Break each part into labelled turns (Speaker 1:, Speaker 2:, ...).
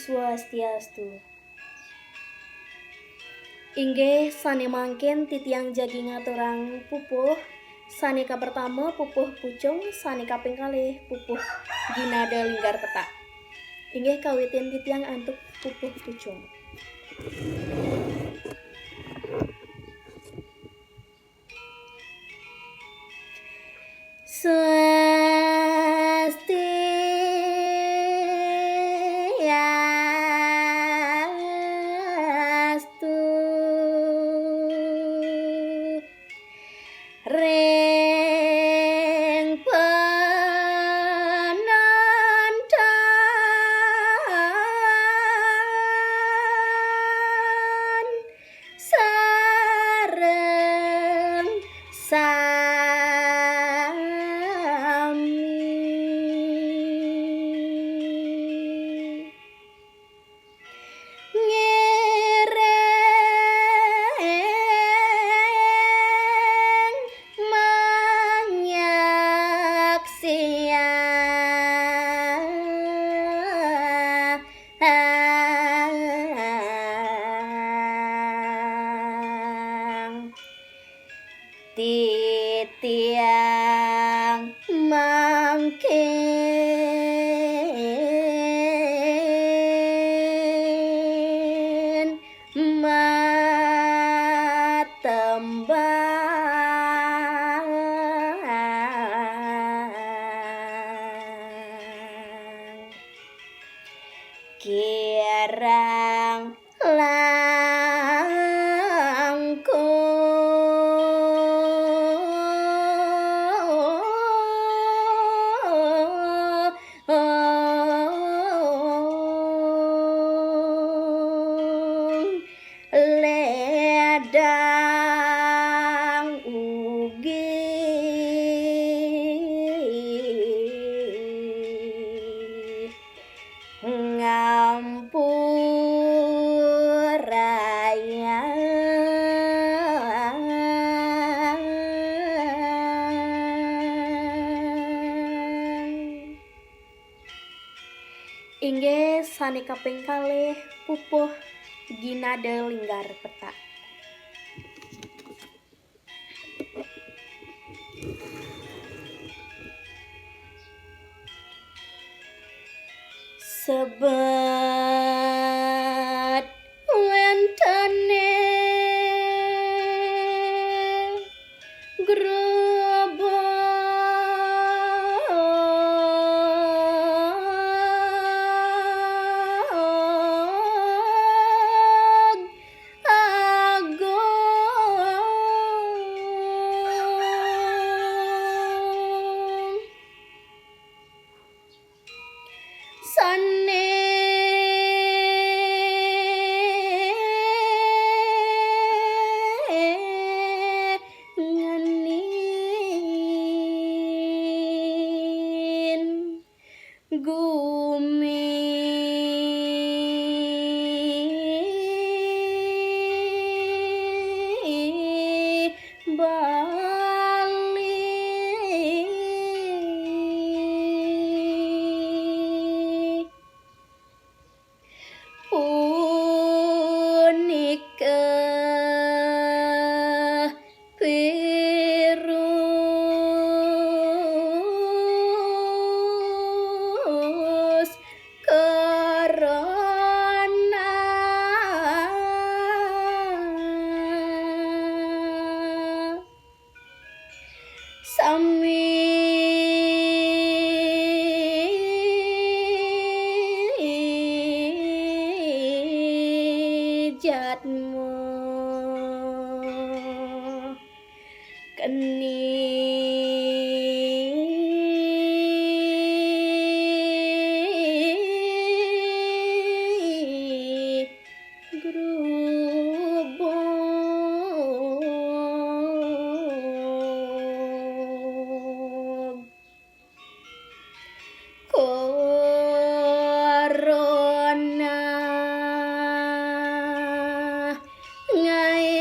Speaker 1: Swastiastu. Inggih sane mangkin titiang jagi ngaturang pupuh. Sanika pertama pupuh pucung, sanika kaping kalih pupuh ginada linggar petak. Inggih kawitin titiang antuk pupuh pucung. Swastiastu. Ring penantan sareng sami ngiring manyaksiang titiang mangkin matembang kirang langkung ledang ugi ngampuraya inggih sane kaping kalih pupuh ginada linggar petak. Sebat wentene grobak agung sane ngenin gumi bali punika virus corona sami jatmu keni grubuk corona ngae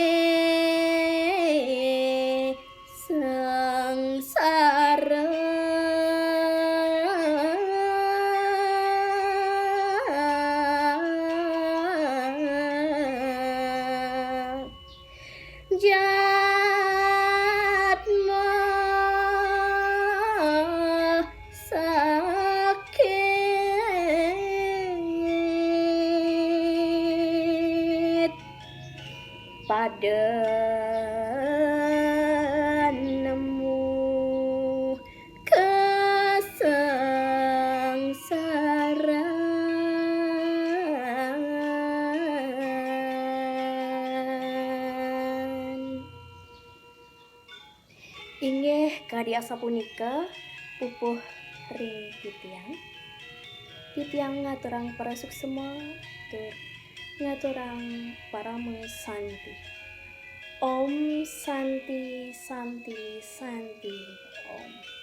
Speaker 1: ada nemu kesengsaraan. Inggih kadi asapunika pupuh ring titiang ngaturang para suksema tur ngaturang para santi. Om Santi Santi Santi Om.